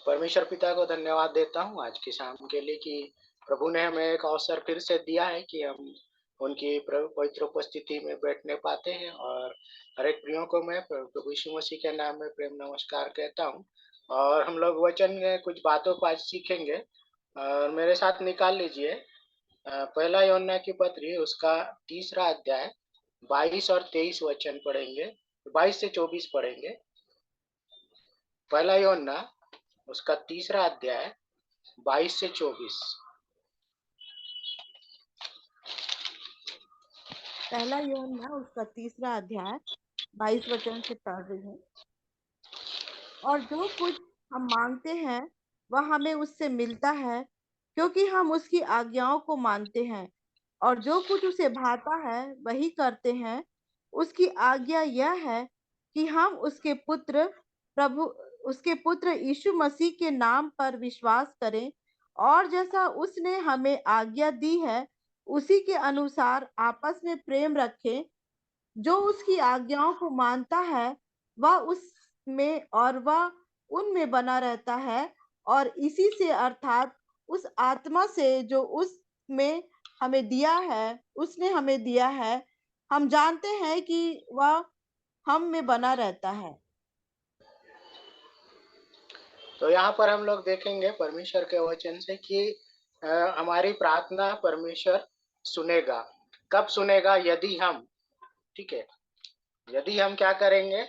परमेश्वर पिता को धन्यवाद देता हूँ आज की शाम के लिए कि प्रभु ने हमें एक अवसर फिर से दिया है कि हम उनकी पवित्र उपस्थिति में बैठने पाते हैं। और हर एक प्रियो को मैं प्रभु यीशु मसीह के नाम में प्रेम नमस्कार कहता हूँ। और हम लोग वचन में कुछ बातों को आज सीखेंगे और मेरे साथ निकाल लीजिए। पहला यूहन्ना की पत्री उसका 3रा अध्याय 22 और 23 वचन पढ़ेंगे, 22 से 24 पढ़ेंगे। पहला यूहन्ना उसका 3रा अध्याय 22 से 24। पहला यूहन्ना उसका 3रा अध्याय 22 वचन से पढ़ रही हूँ। और जो कुछ हम मांगते हैं वह हमें उससे मिलता है, क्योंकि हम उसकी आज्ञाओं को मानते हैं और जो कुछ उसे भाता है वही करते हैं। उसकी आज्ञा यह है कि हम उसके पुत्र यीशु मसीह के नाम पर विश्वास करें और जैसा उसने हमें आज्ञा दी है उसी के अनुसार आपस में प्रेम रखें। जो उसकी आज्ञाओं को मानता है वह उसमें और वह उनमें बना रहता है, और इसी से अर्थात उस आत्मा से जो उसने हमें दिया है, हम जानते हैं कि वह हम में बना रहता है। तो यहाँ पर हम लोग देखेंगे परमेश्वर के वचन से कि हमारी प्रार्थना परमेश्वर सुनेगा। कब सुनेगा? यदि हम, ठीक है, यदि हम क्या करेंगे।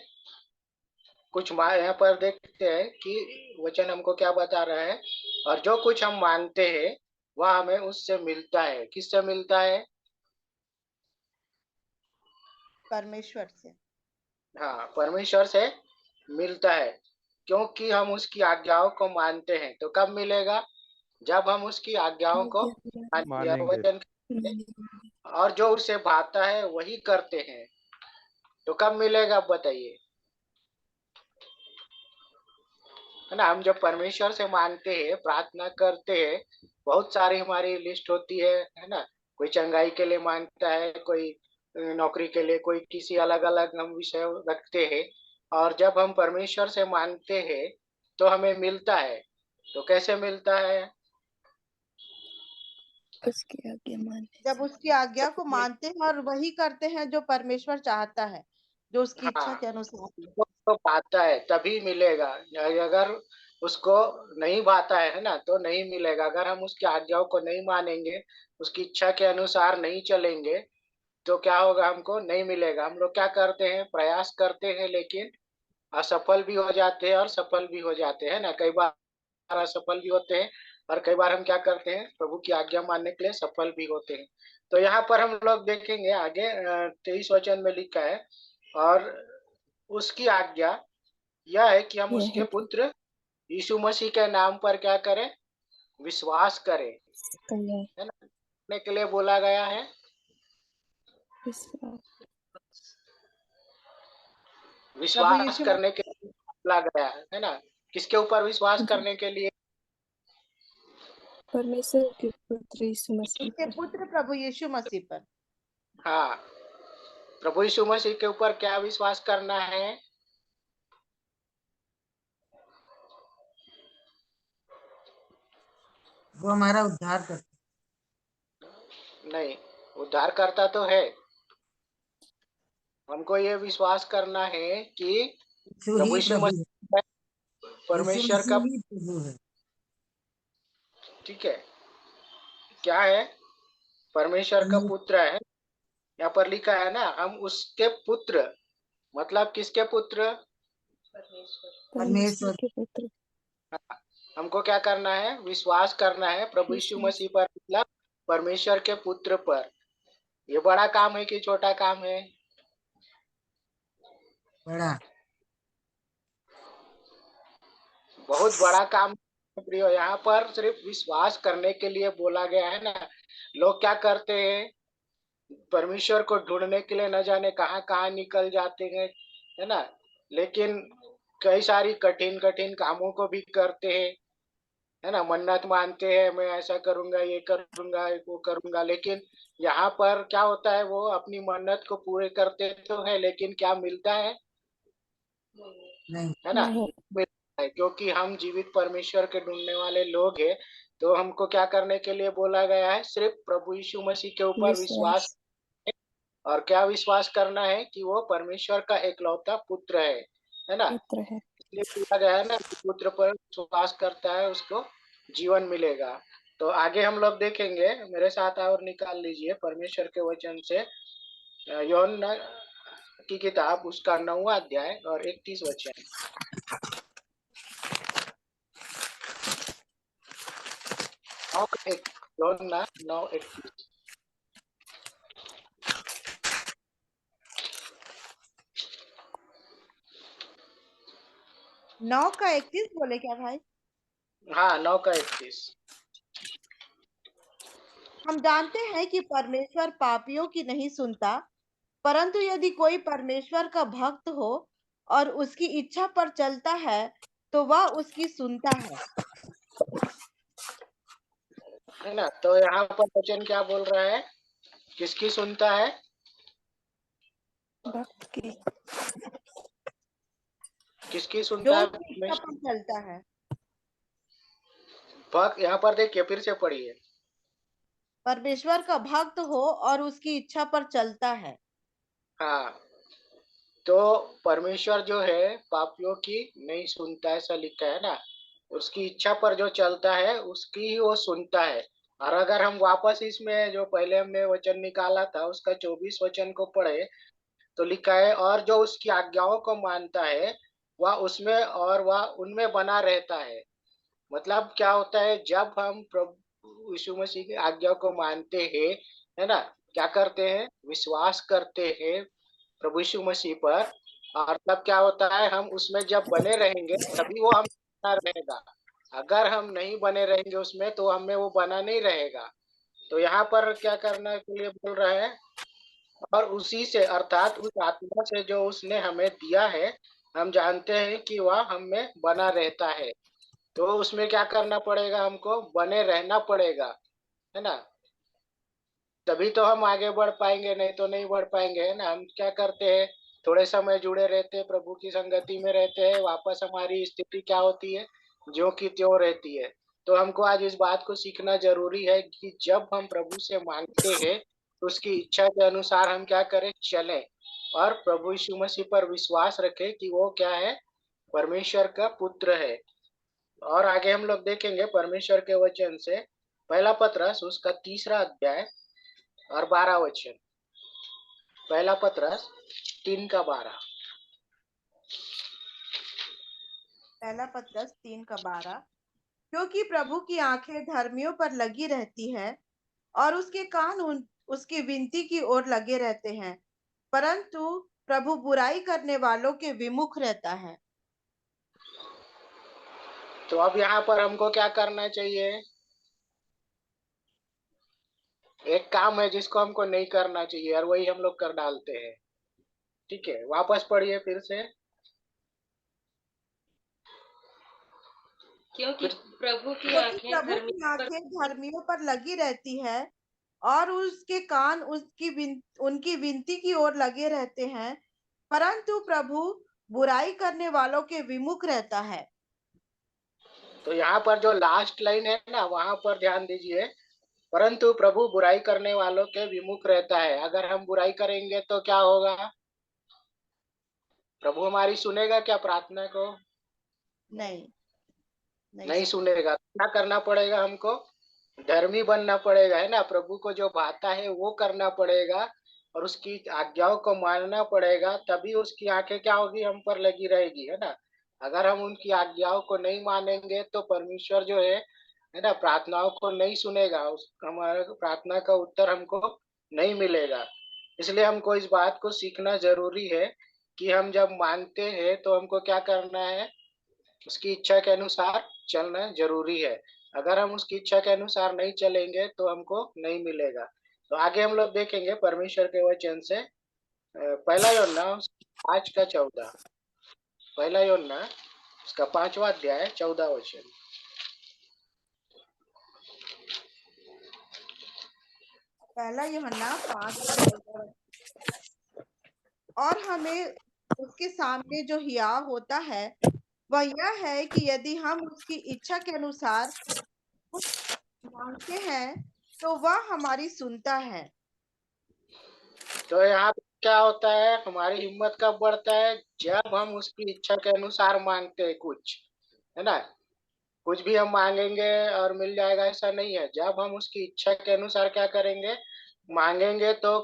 कुछ यहाँ पर देखते हैं कि वचन हमको क्या बता रहा है। और जो कुछ हम मानते हैं वह हमें उससे मिलता है। किससे मिलता है? परमेश्वर से। हाँ, परमेश्वर से मिलता है, क्योंकि हम उसकी आज्ञाओं को मानते हैं। तो कब मिलेगा? जब हम उसकी आज्ञाओं को मानेंगे। वचन और जो उसे भाता है वही करते हैं। तो कब मिलेगा बताइए, है ना। हम जब परमेश्वर से मांगते हैं, प्रार्थना करते हैं, बहुत सारी हमारी लिस्ट होती है ना। कोई चंगाई के लिए मांगता है, कोई नौकरी के लिए, कोई किसी अलग अलग हम विषय रखते हैं। और जब हम परमेश्वर से मांगते हैं तो हमें मिलता है। तो कैसे मिलता है? उसकी आज्ञा मानने जब से। उसकी आज्ञा को मानते हैं और वही करते हैं जो परमेश्वर चाहता है, जो उसकी इच्छा हाँ, के अनुसार। तो भाता है तभी मिलेगा। अगर उसको नहीं भाता है ना, तो नहीं मिलेगा। अगर हम उसकी आज्ञाओं को नहीं मानेंगे, उसकी इच्छा के अनुसार नहीं चलेंगे, तो क्या होगा? हमको नहीं मिलेगा। हम लोग क्या करते हैं? प्रयास करते हैं, लेकिन असफल भी हो जाते हैं और सफल भी हो जाते हैं ना। कई बार असफल भी होते हैं और कई बार हम क्या करते हैं? प्रभु की आज्ञा मानने के लिए सफल भी होते हैं। तो यहाँ पर हम लोग देखेंगे आगे 23 वचन में लिखा है। और उसकी आज्ञा यह है कि हम यह उसके है कि पुत्र यीशु मसीह के नाम पर क्या करें? विश्वास करें, कल्याण है ना। करने के लिए बोला गया है। विश्वास प्रभु विश्वास यीशु करने के लिए बोला गया है ना। किसके ऊपर विश्वास करने के लिए? परमेश्वर के पुत्र यीशु मसीह उसके पर। पुत्र प्रभु यीशु मसीह पर। हाँ, प्रभु यीशु मसीह के ऊपर क्या विश्वास करना है? वो हमारा उद्धार करता। नहीं, उद्धार करता तो है। हमको ये विश्वास करना है कि यीशु प्रभु ही यीशु प्रभु है। मसीह यीशु परमेश्वर का, मसीह ही प्रभु है। ठीक है, क्या है? परमेश्वर का पुत्र है। यहाँ पर लिखा है ना, हम उसके पुत्र। मतलब किसके पुत्र? परमेश्वर परमेश्वर के पुत्र हमको क्या करना है? विश्वास करना है प्रभु यीशु यीशु मसीह मसीह। पर, मतलब परमेश्वर के पुत्र पर। ये बड़ा काम है कि छोटा काम है? बड़ा। बहुत बड़ा काम है प्रियो। यहाँ पर सिर्फ विश्वास करने के लिए बोला गया है ना। लोग क्या करते हैं? परमेश्वर को ढूंढने के लिए न जाने कहाँ कहाँ निकल जाते हैं, है ना। लेकिन कई सारी कठिन कठिन कामों को भी करते हैं, है ना। मन्नत मानते हैं, मैं ऐसा करूंगा, ये करूंगा, वो करूंगा। लेकिन यहाँ पर क्या होता है? वो अपनी मन्नत को पूरे करते तो है, लेकिन क्या मिलता है? नहीं। है ना। नहीं। है, क्योंकि हम जीवित परमेश्वर के ढूंढने वाले लोग हैं। तो हमको क्या करने के लिए बोला गया है? सिर्फ प्रभु यीशु मसीह के ऊपर विश्वास, विश्वास और क्या विश्वास करना है? कि वो परमेश्वर का एकलौता पुत्र है ना? पुत्र है। इसलिए बोला गया है ना कि पुत्र पर विश्वास करता है उसको जीवन मिलेगा। तो आगे हम लोग देखेंगे, मेरे साथ और निकाल लीजिए परमेश्वर के वचन से यूहन्ना की किताब, उसका 9वां अध्याय और 31 वचन। 9:1, यूहन्ना 9:31। 9 का 31 बोले क्या भाई? हाँ, 9:31। हम जानते हैं कि परमेश्वर पापियों की नहीं सुनता, परंतु यदि कोई परमेश्वर का भक्त हो और उसकी इच्छा पर चलता है तो वह उसकी सुनता है। है ना? तो यहाँ पर वचन क्या बोल रहा है? किसकी सुनता है? भक्त की। किसकी सुनता जो है? उसकी इच्छा पर चलता है। भक्त, यहाँ पर देखिए, फिर से पढ़िए। परमेश्वर का भक्त हो और उसकी इच्छा पर चलता है। हाँ, तो परमेश्वर जो है पापियों की नहीं सुनता, ऐसा लिखा है ना। उसकी इच्छा पर जो चलता है उसकी ही वो सुनता है। और अगर हम वापस इसमें जो पहले हमने वचन निकाला था उसका 24 वचन को पढ़े, तो लिखा है, और जो उसकी आज्ञाओं को मानता है वह उसमें और वह उनमें बना रहता है। मतलब क्या होता है? जब हम प्रभु यीशु मसीह की आज्ञा को मानते हैं, है ना, क्या करते हैं? विश्वास करते हैं प्रभु यीशु मसीह पर, और तब क्या होता है? हम उसमें जब बने रहेंगे तभी वो हम बना रहेगा। अगर हम नहीं बने रहेंगे उसमें तो हमें वो बना नहीं रहेगा। तो यहाँ पर क्या करने के लिए बोल रहा है? और उसी से, अर्थात उस आत्मा से जो उसने हमें दिया है, हम जानते हैं कि वह हम में बना रहता है। तो उसमें क्या करना पड़ेगा? हमको बने रहना पड़ेगा, है ना? तभी तो हम आगे बढ़ पाएंगे, नहीं तो नहीं बढ़ पाएंगे, है ना? हम क्या करते हैं? थोड़े समय जुड़े रहते हैं, प्रभु की संगति में रहते हैं, वापस हमारी स्थिति क्या होती है? ज्यों की त्यों रहती है। तो हमको आज इस बात को सीखना जरूरी है कि जब हम प्रभु से मांगते हैं तो उसकी इच्छा के अनुसार हम क्या करें? चलें, और प्रभु यीशु मसीह पर विश्वास रखें कि वो क्या है? परमेश्वर का पुत्र है। और आगे हम लोग देखेंगे परमेश्वर के वचन से, पहला पतरस उसका 3रा अध्याय और 12 वचन। पहला पतरस 3:12। पहला पतरस 3:12। क्योंकि प्रभु की आंखें धर्मियों पर लगी रहती है और उसके कान उसकी विनती की ओर लगे रहते हैं, परंतु प्रभु बुराई करने वालों के विमुख रहता है। तो अब यहाँ पर हमको क्या करना चाहिए? एक काम है जिसको हमको नहीं करना चाहिए, और वही हम लोग कर डालते हैं। ठीक है, वापस पढ़िए फिर से। क्योंकि प्रभु की क्योंकि आंखें प्रभु की धर्मियों पर आंखें धर्मियों पर लगी रहती है और उसके कान उनकी विनती की ओर लगे रहते हैं, परंतु प्रभु बुराई करने वालों के विमुख रहता है। तो यहाँ पर जो लास्ट लाइन है ना, वहां पर ध्यान दीजिए। परंतु प्रभु बुराई करने वालों के विमुख रहता है। अगर हम बुराई करेंगे तो क्या होगा? प्रभु हमारी सुनेगा क्या प्रार्थना को? नहीं, नहीं सुनेगा। सुनेगा। क्या करना पड़ेगा हमको? धर्मी बनना पड़ेगा, है ना? प्रभु को जो भाता है वो करना पड़ेगा, और उसकी आज्ञाओं को मानना पड़ेगा, तभी उसकी आंखें क्या होगी? हम पर लगी रहेगी, है ना? अगर हम उनकी आज्ञाओं को नहीं मानेंगे तो परमेश्वर जो है ना, प्रार्थनाओं को नहीं सुनेगा, उस हमारे प्रार्थना का उत्तर हमको नहीं मिलेगा। इसलिए हमको इस बात को सीखना जरूरी है कि हम जब मांगते हैं तो हमको क्या करना है? उसकी इच्छा के अनुसार चलना जरूरी है। अगर हम उसकी इच्छा के अनुसार नहीं चलेंगे तो हमको नहीं मिलेगा। तो आगे हम लोग देखेंगे परमेश्वर के वचन से, पहला यूहन्ना 5:14। पहला यूहन्ना उसका 5वां अध्याय 14 वचन। पहला यूहन्ना 5:14। और हमें उसके सामने जो हिया होता है वह यह है कि यदि हम उसकी इच्छा के अनुसार कुछ मांगते हैं तो वह हमारी सुनता है। तो यहाँ पे क्या होता है, हमारी हिम्मत कब बढ़ता है, जब हम उसकी इच्छा के अनुसार मांगते हैं कुछ, है ना। कुछ भी हम मांगेंगे और मिल जाएगा ऐसा नहीं है। जब हम उसकी इच्छा के अनुसार क्या करेंगे, मांगेंगे तो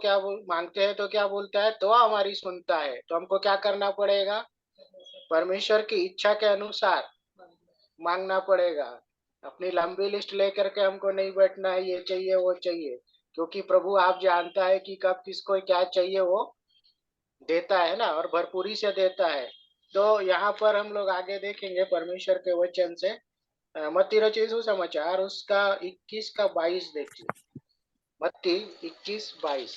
मांगते हैं तो क्या बोलता है, तो हमारी सुनता है। तो हमको क्या करना पड़ेगा, परमेश्वर की इच्छा के अनुसार मांगना पड़ेगा। अपनी लंबी लिस्ट लेकर के हमको नहीं बैठना है, ये चाहिए वो चाहिए, क्योंकि प्रभु आप जानता है कि कब किसको क्या चाहिए, वो देता है ना, और भरपूरी से देता है। तो यहाँ पर हम लोग आगे देखेंगे परमेश्वर के वचन से। मत्ती रचित सुसमाचार उसका 21 का 22 देखिए। मत्ती 21-22।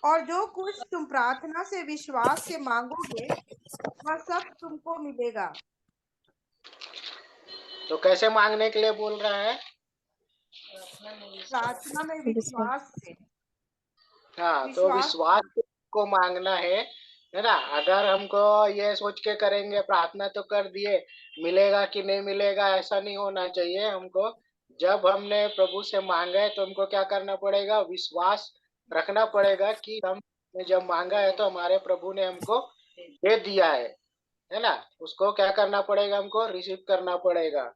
और जो कुछ तुम प्रार्थना से विश्वास से मांगोगे वह सब तुमको मिलेगा। तो कैसे मांगने के लिए बोल रहा है, प्रार्थना में विश्वास विश्वास से। हाँ तो विश्वास विश्वास को मांगना है ना। अगर हमको ये सोच के करेंगे, प्रार्थना तो कर दिए, मिलेगा कि नहीं मिलेगा, ऐसा नहीं होना चाहिए हमको। जब हमने प्रभु से मांगा है तो हमको क्या करना पड़ेगा, विश्वास रखना पड़ेगा कि हमने जब मांगा है तो हमारे प्रभु ने हमको दे दिया है ना। उसको क्या करना पड़ेगा, हमको रिसीव करना पड़ेगा।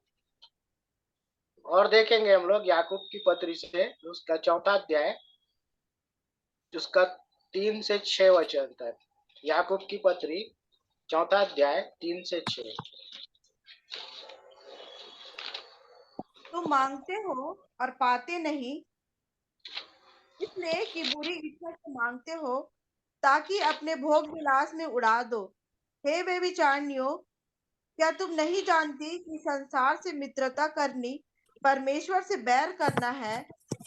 और देखेंगे हम लोग याकूब की पत्री से उसका 4 अध्याय, उसका 3 से 6 वचन तक। याकूब की पत्री 4 अध्याय 3 से 6। तुम मांगते हो और पाते नहीं, इसलिए कि बुरी इच्छा से मांगते हो ताकि अपने भोग विलास में उड़ा दो। हे व्यभिचारिणियों, क्या तुम नहीं जानती कि संसार से मित्रता करनी परमेश्वर से बैर करना है?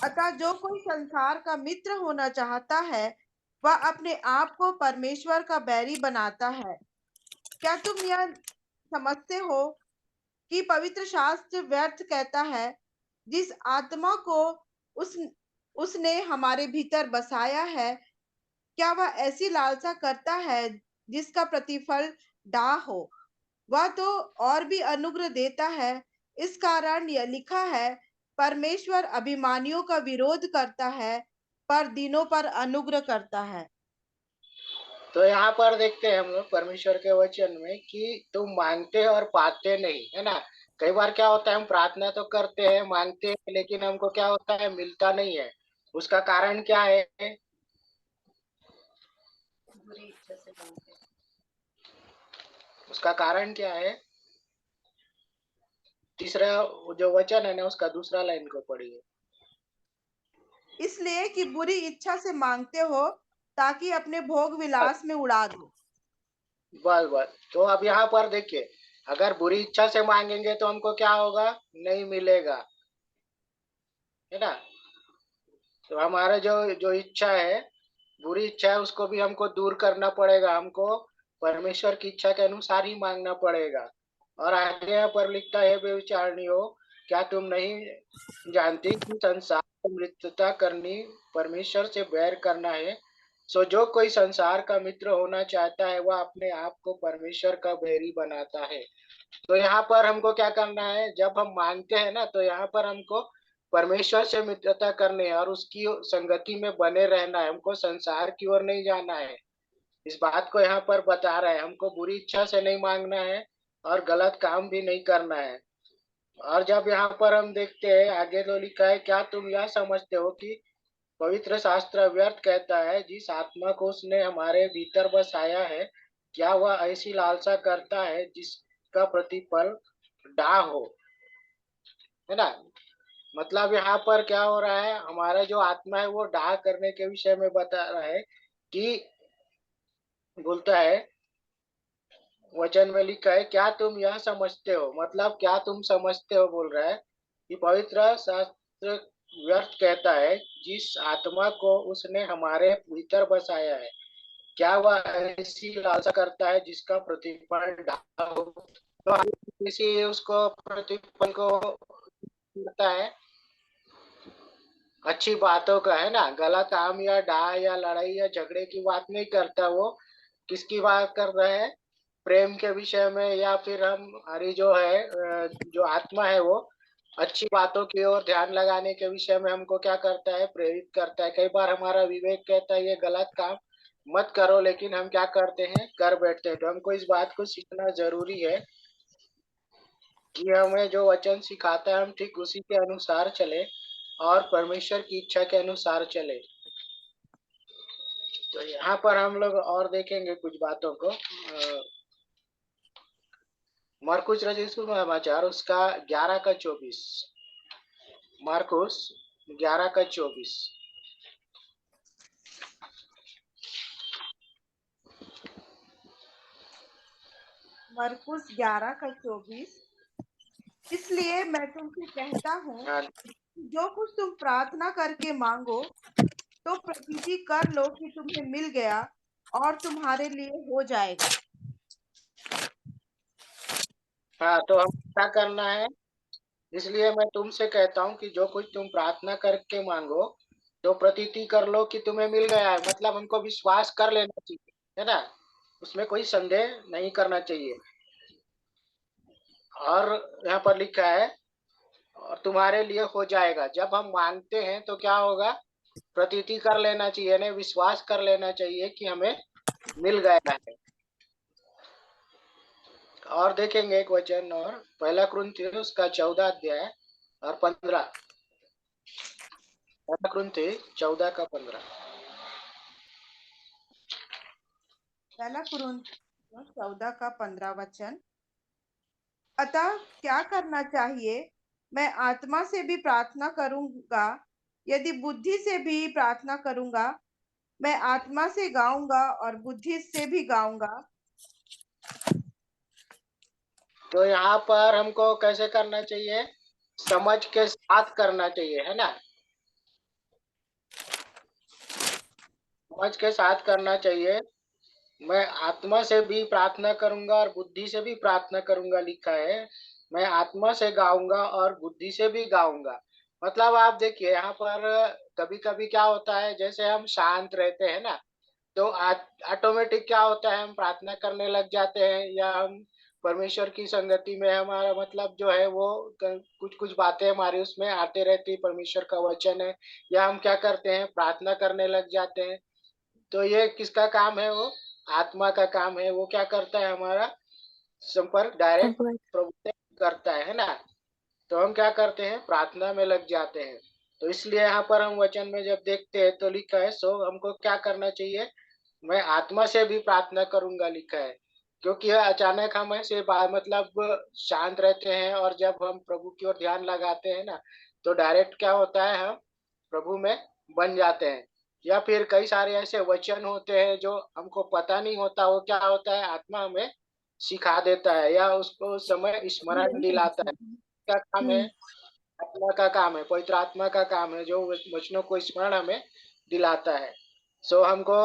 अतः जो कोई संसार का मित्र होना चाहता है वह अपने आप को परमेश्वर का बैरी बनाता है। क्या तुम यह समझते हो कि पवित्र शास्त्र व्यर्थ कहता है, जिस आत्मा को उस उसने हमारे भीतर बसाया है, क्या वह ऐसी लालसा करता है जिसका प्रतिफल डाह हो? वह तो और भी अनुग्रह देता है। इस कारण यह लिखा है, परमेश्वर अभिमानियों का विरोध करता है पर दीनों पर अनुग्रह करता है। तो यहाँ पर देखते हैं हम लोग परमेश्वर के वचन में कि तुम मांगते और पाते नहीं, है ना। कई बार क्या होता है, हम प्रार्थना तो करते हैं, मांगते हैं, लेकिन हमको क्या होता है, मिलता नहीं है। उसका कारण क्या है, बुरी इच्छा से मांगते हैं। उसका कारण क्या है, तीसरा जो वचन है ना उसका दूसरा लाइन को पढ़िए। इसलिए कि बुरी इच्छा से मांगते हो ताकि अपने भोग विलास में उड़ा दो। बस बस, तो अब यहाँ पर देखिए, अगर बुरी इच्छा से मांगेंगे तो हमको क्या होगा, नहीं मिलेगा, है ना। तो हमारा जो जो इच्छा है, बुरी इच्छा है, उसको भी हमको दूर करना पड़ेगा। हमको परमेश्वर की इच्छा के अनुसार ही मांगना पड़ेगा। और आगे यहाँ पर लिखता है, बेविचारनियों, क्या तुम नहीं जानती कि संसार में मित्रता करनी परमेश्वर से बैर करना है। सो जो कोई संसार का मित्र होना चाहता है वह अपने आप को परमेश्वर का बैरी बनाता है। तो यहाँ पर हमको क्या करना है, जब हम मांगते हैं ना, तो यहाँ पर हमको परमेश्वर से मित्रता करनी है और उसकी संगति में बने रहना है। हमको संसार की ओर नहीं जाना है। इस बात को यहाँ पर बता रहा है, हमको बुरी इच्छा से नहीं मांगना है और गलत काम भी नहीं करना है। और जब यहाँ पर हम देखते हैं आगे तो लिखा है, क्या तुम यह समझते हो कि पवित्र शास्त्र व्यर्थ कहता है, जिस आत्मा को उसने हमारे भीतर बसाया है, क्या वह ऐसी लालसा करता है जिसका प्रतिफल डाह हो, है ना। मतलब यहाँ पर क्या हो रहा है, हमारा जो आत्मा है वो डाह करने के विषय में बता रहा है कि, बोलता है वचन में लिखा है, क्या तुम यह समझते हो, मतलब क्या तुम समझते हो बोल रहा है कि पवित्र शास्त्र व्यर्थ कहता है, जिस आत्मा को उसने हमारे भीतर बसाया है, क्या वह ऐसी लालसा करता है जिसका प्रतिफल डाह हो। तो हम किसी उसको प्रतिफल को करता है अच्छी बातों का, है ना। गलत काम या डाह या लड़ाई या झगड़े की बात नहीं करता वो, किसकी बात कर रहे हैं? प्रेम के विषय में, या फिर हम हमारी जो है जो आत्मा है वो अच्छी बातों की ओर ध्यान लगाने के विषय में हमको क्या करता है? प्रेरित करता है। कई बार हमारा विवेक कहता है ये गलत काम मत करो, लेकिन हम क्या करते हैं? कर बैठते हैं। तो हमको इस बात को सीखना जरूरी है कि हमें जो वचन सिखाता है हम ठीक उसी के अनुसार चले और परमेश्वर की इच्छा के अनुसार चले। तो यहाँ पर हम लोग और देखेंगे कुछ बातों को। मरकुस रचित सुसमाचार उसका 11 का 24। मार्कुस 11 का 24। मरकुस 11 का 24। इसलिए मैं तुमसे कहता हूँ, हाँ, जो कुछ तुम प्रार्थना करके मांगो तो प्रतीति कर लो कि तुम्हें मिल गया और तुम्हारे लिए हो जाएगा। हाँ, तो हम क्या करना है? इसलिए मैं तुमसे कहता हूँ कि जो कुछ तुम प्रार्थना करके मांगो तो प्रतीति कर लो कि तुम्हें मिल गया है। मतलब हमको विश्वास कर लेना चाहिए, है ना? उसमें कोई संदेह नहीं करना चाहिए। और यहाँ पर लिखा है और तुम्हारे लिए हो जाएगा। जब हम मांगते हैं तो क्या होगा? प्रतीति कर लेना चाहिए, ने विश्वास कर लेना चाहिए कि हमें मिल गया है। और देखेंगे एक वचन और, 1 कुरिन्थियों उसका 14 और 15। 1 कुरिन्थियों 14 का 15। 1 कुरिन्थियों 14 का 15 वचन। अतः क्या करना चाहिए? मैं आत्मा से भी प्रार्थना करूंगा, यदि बुद्धि से भी प्रार्थना करूंगा। मैं आत्मा से गाऊंगा और बुद्धि से भी गाऊंगा। तो यहाँ पर हमको कैसे करना चाहिए? समझ के साथ करना चाहिए, है ना? समझ के साथ करना चाहिए। मैं आत्मा से भी प्रार्थना करूंगा और बुद्धि से भी प्रार्थना करूंगा, लिखा है। मैं आत्मा से गाऊंगा और बुद्धि से भी गाऊंगा। मतलब आप देखिए यहाँ पर कभी कभी क्या होता है, जैसे हम शांत रहते हैं ना, तो ऑटोमेटिक क्या होता है, हम प्रार्थना करने लग जाते हैं, या हम परमेश्वर की संगति में हमारा मतलब जो है वो कुछ कुछ बातें हमारी उसमें आते रहती, परमेश्वर का वचन है, या हम क्या करते हैं? प्रार्थना करने लग जाते हैं। तो ये किसका काम है? वो आत्मा का काम है। वो क्या करता है? हमारा संपर्क डायरेक्ट अगुवाई। प्रभु से करता है ना? तो हम क्या करते हैं? प्रार्थना में लग जाते हैं। तो इसलिए यहाँ पर हम वचन में जब देखते हैं तो लिखा है, सो हमको क्या करना चाहिए? मैं आत्मा से भी प्रार्थना करूंगा, लिखा है। क्योंकि अचानक हम ऐसे मतलब शांत रहते हैं और जब हम प्रभु की ओर ध्यान लगाते हैं ना, तो डायरेक्ट क्या होता है? हम प्रभु में बन जाते हैं। या फिर कई सारे ऐसे वचन होते हैं जो हमको पता नहीं होता, वो क्या होता है? आत्मा हमें सिखा देता है या उसको उस समय स्मरण दिलाता है। क्या काम है? हम्म। आत्मा का काम है, पवित्र आत्मा का काम है, जो वचनों को स्मरण हमें दिलाता है। सो हमको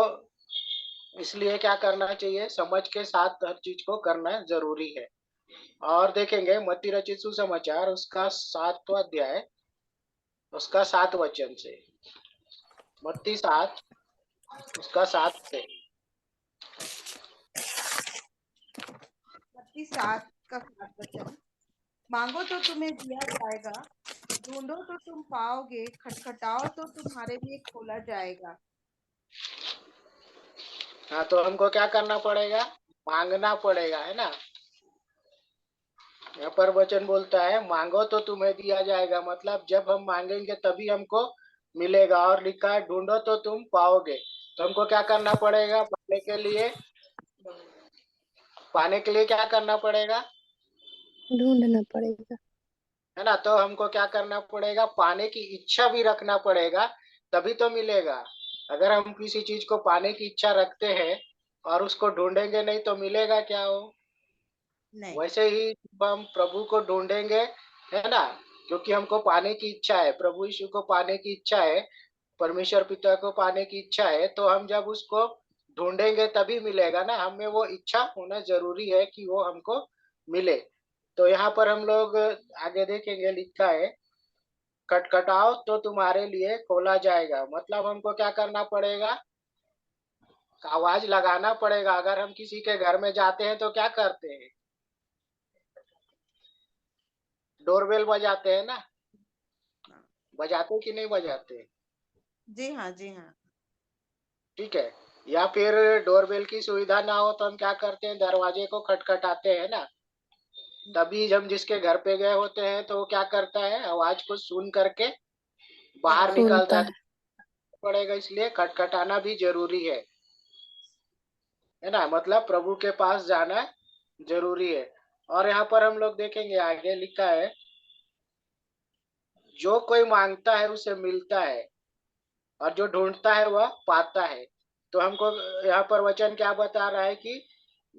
इसलिए क्या करना चाहिए? समझ के साथ हर चीज को करना जरूरी है। और देखेंगे मत्ती रचित सुसमाचार उसका 7वां अध्याय उसका 7 वचन से। मत्ती 7 उसका 7 से। मत्ती 7 का 7 वचन। मांगो तो तुम्हें दिया जाएगा, ढूंढो तो तुम पाओगे, खटखटाओ तो तुम्हारे लिए खोला जाएगा। हाँ, तो हमको क्या करना पड़ेगा? मांगना पड़ेगा, है ना? यहाँ पर वचन बोलता है मांगो तो तुम्हें दिया जाएगा। मतलब जब हम मांगेंगे तभी हमको मिलेगा। और लिखा है ढूंढो तो तुम पाओगे। तो हमको क्या करना पड़ेगा? पाने के लिए क्या करना पड़ेगा? ढूंढना पड़ेगा। है ना? तो हमको क्या करना पड़ेगा? पाने की इच्छा भी रखना पड़ेगा, तभी तो मिलेगा। अगर हम किसी चीज को पाने की इच्छा रखते हैं और उसको ढूंढेंगे नहीं तो मिलेगा क्या? हो नहीं। वैसे ही जब हम प्रभु को ढूंढेंगे, है ना, क्योंकि हमको पाने की इच्छा है, प्रभु यीशु को पाने की इच्छा है, परमेश्वर पिता को पाने की इच्छा है, तो हम जब उसको ढूंढेंगे तभी मिलेगा ना। हमें वो इच्छा होना जरूरी है कि वो हमको मिले। तो यहाँ पर हम लोग आगे देखेंगे, लिखा है खटखटाओ तो तुम्हारे लिए खोला जाएगा। मतलब हमको क्या करना पड़ेगा? आवाज लगाना पड़ेगा। अगर हम किसी के घर में जाते हैं तो क्या करते हैं? डोरबेल बजाते हैं ना, बजाते कि नहीं बजाते? जी हाँ, जी हाँ। ठीक है। या फिर डोरबेल की सुविधा ना हो तो हम क्या करते हैं, दरवाजे को खटखटाते हैं ना। तभी हम जिसके घर पे गए होते हैं तो वो क्या करता है, आवाज को सुन करके बाहर निकलता खोलता है। है। तो पड़ेगा, इसलिए खटखटाना भी जरूरी है ना। मतलब प्रभु के पास जाना जरूरी है। और यहाँ पर हम लोग देखेंगे, आगे लिखा है, जो कोई मांगता है उसे मिलता है, और जो ढूंढता है वह पाता है। तो हमको यहाँ पर वचन क्या बता रहा है कि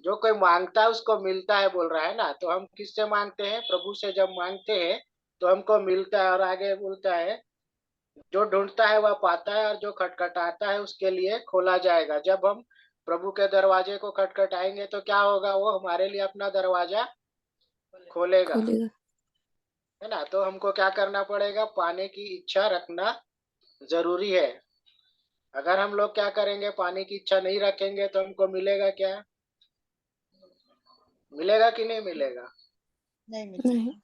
जो कोई मांगता है उसको मिलता है बोल रहा है ना। तो हम किससे मांगते हैं? प्रभु से जब मांगते हैं तो हमको मिलता है। और आगे बोलता है, जो ढूंढता है वह पाता है, और जो खटखटाता है उसके लिए खोला जाएगा। जब हम प्रभु के दरवाजे को खटखटाएंगे तो क्या होगा, वो हमारे लिए अपना दरवाजा खोलेगा, खोलेगा। है ना। तो हमको क्या करना पड़ेगा, पाने की इच्छा रखना जरूरी है। अगर हम लोग क्या करेंगे, पाने की इच्छा नहीं रखेंगे तो हमको मिलेगा क्या? मिलेगा कि नहीं मिलेगा? नहीं नहीं। मिलेगा।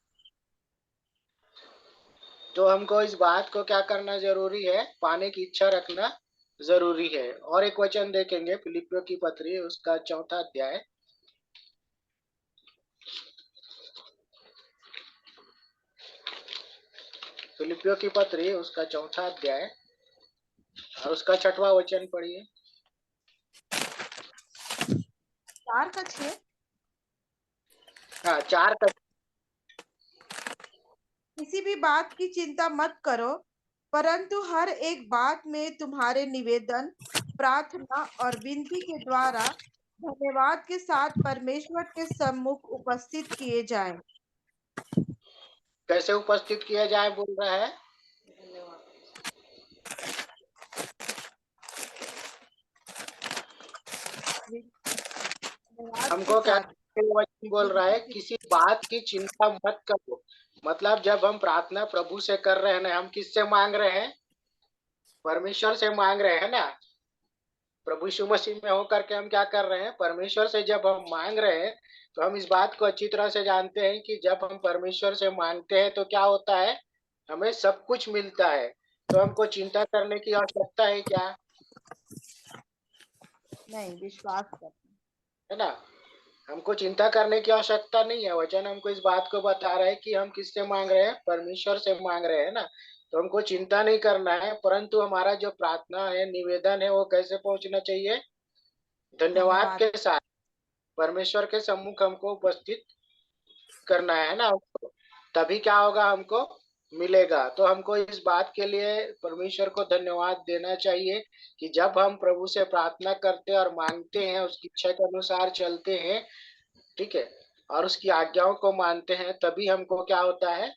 तो हमको इस बात को क्या करना जरूरी है, पाने की इच्छा रखना जरूरी है। और एक वचन देखेंगे, फिलिपियों की पत्री उसका 4 अध्याय। फिलिपियों की पत्री उसका 4 अध्याय और उसका 6वां वचन पढ़िए। 4 का 6। हाँ, 4 का। किसी भी बात की चिंता मत करो, परंतु हर एक बात में तुम्हारे निवेदन, प्रार्थना और विनती के द्वारा धन्यवाद के साथ परमेश्वर के सम्मुख उपस्थित किए जाएं। कैसे उपस्थित किया जाए बोल रहा है? धन्यवाद के हमको क्या साथ वचन बोल रहा है, विनती के। किसी बात की चिंता मत करो। मतलब जब हम प्रार्थना प्रभु से कर रहे हैं ना, हम किससे मांग रहे हैं? परमेश्वर से मांग रहे हैं ना। प्रभु यीशु मसीह में होकर के हम क्या कर रहे हैं, परमेश्वर से जब हम मांग रहे हैं तो हम इस बात को अच्छी तरह से जानते हैं कि जब हम परमेश्वर से मांगते हैं तो क्या होता है, हमें सब कुछ मिलता है। तो हमको चिंता करने की आवश्यकता है क्या? नहीं, विश्वास कर। है ना। हमको चिंता करने की आवश्यकता नहीं है। वचन हमको इस बात को बता रहा है कि हम किससे मांग रहे हैं, परमेश्वर से मांग रहे हैं ना। तो हमको चिंता नहीं करना है, परंतु हमारा जो प्रार्थना है, निवेदन है, वो कैसे पहुंचना चाहिए? धन्यवाद धन्यवाद। के साथ परमेश्वर के सम्मुख हमको उपस्थित करना है ना हमको। तभी क्या होगा, हमको मिलेगा। तो हमको इस बात के लिए परमेश्वर को धन्यवाद देना चाहिए कि जब हम प्रभु से प्रार्थना करते हैं और मांगते हैं, उसकी इच्छा के अनुसार चलते हैं, ठीक है, और उसकी आज्ञाओं को मानते हैं, तभी हमको क्या होता है,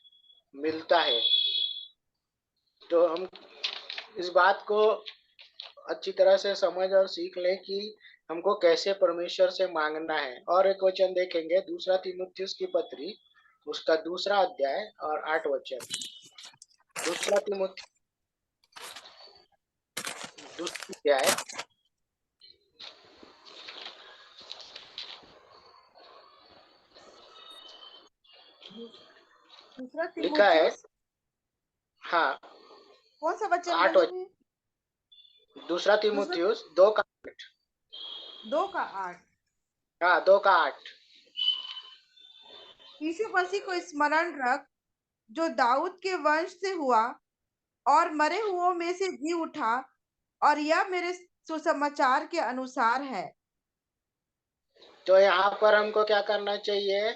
मिलता है। तो हम इस बात को अच्छी तरह से समझ और सीख लें कि हमको कैसे परमेश्वर से मांगना है। और एक वचन देखेंगे, दूसरा तीमुथियुस की पत्री उसका 2 अध्याय और 8 वचन। दूसरा तीमुथियुस 2 अध्याय दूसरा लिखा है। तीमुथियुस हाँ, कौन सा वचन 8 वचन। बोलेंगे? दूसरा दूसरा तीमुथियुस 2 का 8। 2 का 8। हाँ, 2 का 8। यीशु मसीह को स्मरण रख, जो दाऊद के वंश से हुआ और मरे हुओं में से जी उठा, और यह मेरे सुसमाचार के अनुसार है। तो यहाँ पर हमको क्या करना चाहिए,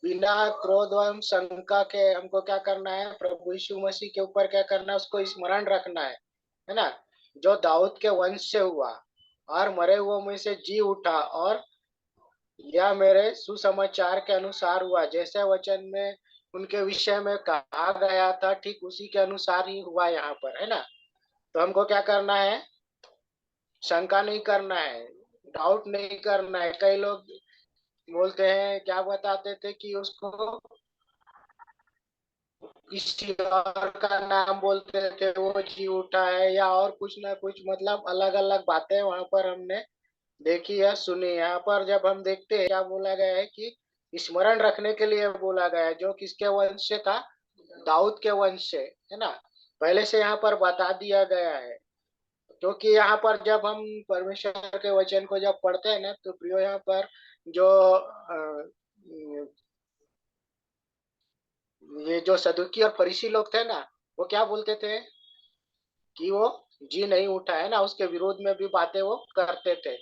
बिना क्रोध एवं शंका के हमको क्या करना है, प्रभु यीशु मसीह के ऊपर क्या करना है, उसको स्मरण रखना है ना। जो दाऊद के वंश से हुआ और मरे हुओं में से जी उठा, और यह मेरे सुसमाचार के अनुसार हुआ। जैसे वचन में उनके विषय में कहा गया था, ठीक उसी के अनुसार ही हुआ यहाँ पर, है ना। तो हमको क्या करना है, शंका नहीं करना है, डाउट नहीं करना है। कई लोग बोलते हैं, क्या बताते थे कि उसको किसी और का नाम बोलते थे वो जी उठा है, या और कुछ ना कुछ, मतलब अलग अलग बातें वहां पर हमने देखी है, सुनी। यहाँ पर जब हम देखते हैं क्या बोला गया है कि स्मरण रखने के लिए बोला गया है, जो किसके वंश से था, दाऊद के वंश से, है ना। पहले से यहाँ पर बता दिया गया है, क्योंकि यहाँ पर जब हम परमेश्वर के वचन को जब पढ़ते हैं ना, तो प्रियो यहाँ पर जो ये जो सदुकी और फरीसी लोग थे ना, वो क्या बोलते थे कि वो जी नहीं उठा, है ना, उसके विरोध में भी बातें वो करते थे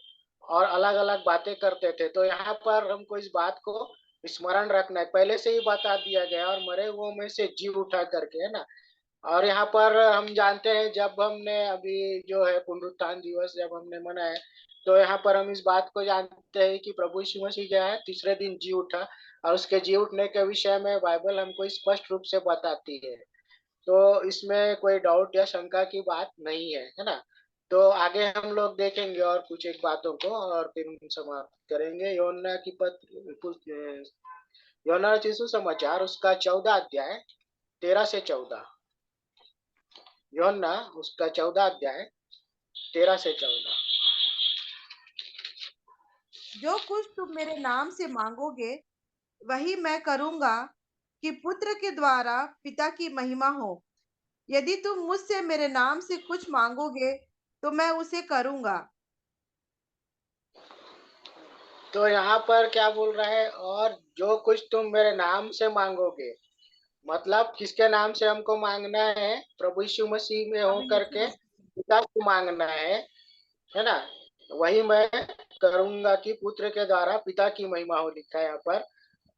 और अलग अलग बातें करते थे। तो यहाँ पर हमको इस बात को स्मरण रखना है, पहले से ही बता दिया गया, और मरे वो में से जी उठा करके, है ना। और यहाँ पर हम जानते हैं, जब हमने अभी जो है पुनरुत्थान दिवस जब हमने मनाया, तो यहाँ पर हम इस बात को जानते हैं कि प्रभु यीशु मसीह जो है तीसरे दिन जी उठा, और उसके जी उठने के विषय में बाइबल हमको स्पष्ट रूप से बताती है। तो इसमें कोई डाउट या शंका की बात नहीं है ना। तो आगे हम लोग देखेंगे और कुछ एक बातों को, और फिर हम समाप्त करेंगे। योना की पत्र, योना रचित समाचार उसका 14 अध्याय 13 से 14। योना उसका 14 अध्याय 13 से 14। जो कुछ तुम मेरे नाम से मांगोगे वही मैं करूंगा, कि पुत्र के द्वारा पिता की महिमा हो। यदि तुम मुझसे मेरे नाम से कुछ मांगोगे तो मैं उसे करूंगा। तो यहाँ पर क्या बोल रहा है, और जो कुछ तुम मेरे नाम से मांगोगे, मतलब किसके नाम से हमको मांगना है, प्रभु यीशु मसीह में हो प्रभु यीशु करके मसीह। पिता को मांगना है ना। वही मैं करूंगा कि पुत्र के द्वारा पिता की महिमा हो, लिखा है यहाँ पर।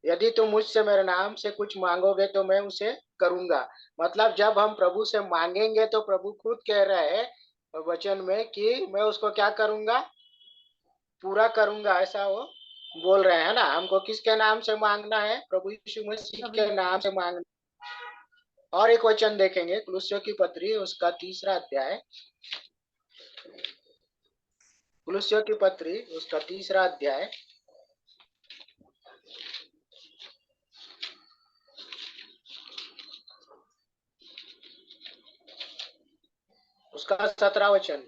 यदि तुम मुझसे मेरे नाम से कुछ मांगोगे तो मैं उसे करूंगा। मतलब जब हम प्रभु से मांगेंगे तो प्रभु खुद कह रहे हैं वचन में कि मैं उसको क्या करूंगा, पूरा करूंगा, ऐसा वो बोल रहे हैं ना। हमको किसके नाम से मांगना है, प्रभु यीशु मसीह प्रभु के नाम से मांगना। और एक वचन देखेंगे, कुलुस्सियों की पत्री उसका 3 अध्याय, कुलुस्सियों की पत्री उसका 3 अध्याय उसका 17 वचन।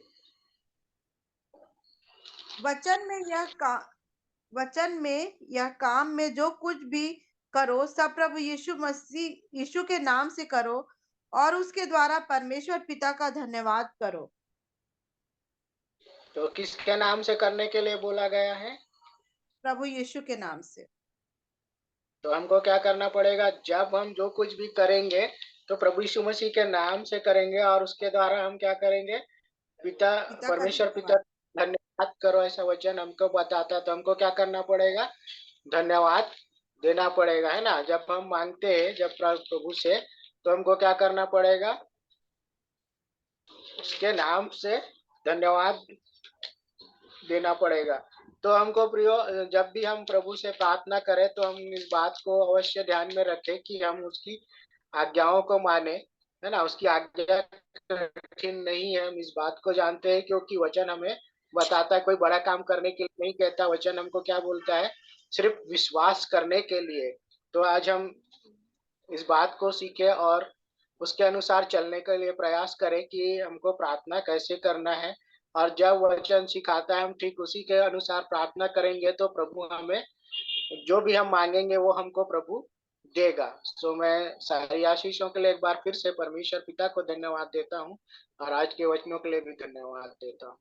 वचन में यह का वचन में या काम में जो कुछ भी करो सब प्रभु यीशु के नाम से करो, और उसके द्वारा परमेश्वर पिता का धन्यवाद करो। तो किसके नाम से करने के लिए बोला गया है, प्रभु यीशु के नाम से। तो हमको क्या करना पड़ेगा, जब हम जो कुछ भी करेंगे तो प्रभु यीशु मसीह के नाम से करेंगे, और उसके द्वारा हम क्या करेंगे, पिता, पिता का परमेश्वर पिता धन्यवाद। धन्यवाद करो, ऐसा वचन हमको बताता है। तो हमको क्या करना पड़ेगा, धन्यवाद देना पड़ेगा, है ना। जब हम मांगते हैं जब प्रभु से, तो हमको क्या करना पड़ेगा, उसके नाम से धन्यवाद देना पड़ेगा। तो हमको प्रियो, जब भी हम प्रभु से प्रार्थना करें तो हम इस बात को अवश्य ध्यान में रखें कि हम उसकी आज्ञाओं को माने, है ना। उसकी आज्ञा कठिन नहीं है, हम इस बात को जानते हैं, क्योंकि वचन हमें बताता है, कोई बड़ा काम करने के लिए नहीं कहता। वचन हमको क्या बोलता है, सिर्फ विश्वास करने के लिए। तो आज हम इस बात को सीखे और उसके अनुसार चलने के लिए प्रयास करें कि हमको प्रार्थना कैसे करना है। और जब वचन सिखाता है हम ठीक उसी के अनुसार प्रार्थना करेंगे, तो प्रभु हमें जो भी हम मांगेंगे वो हमको प्रभु देगा। सो मैं सारी आशीषों के लिए एक बार फिर से परमेश्वर पिता को धन्यवाद देता हूँ, और आज के वचनों के लिए भी धन्यवाद देता हूँ।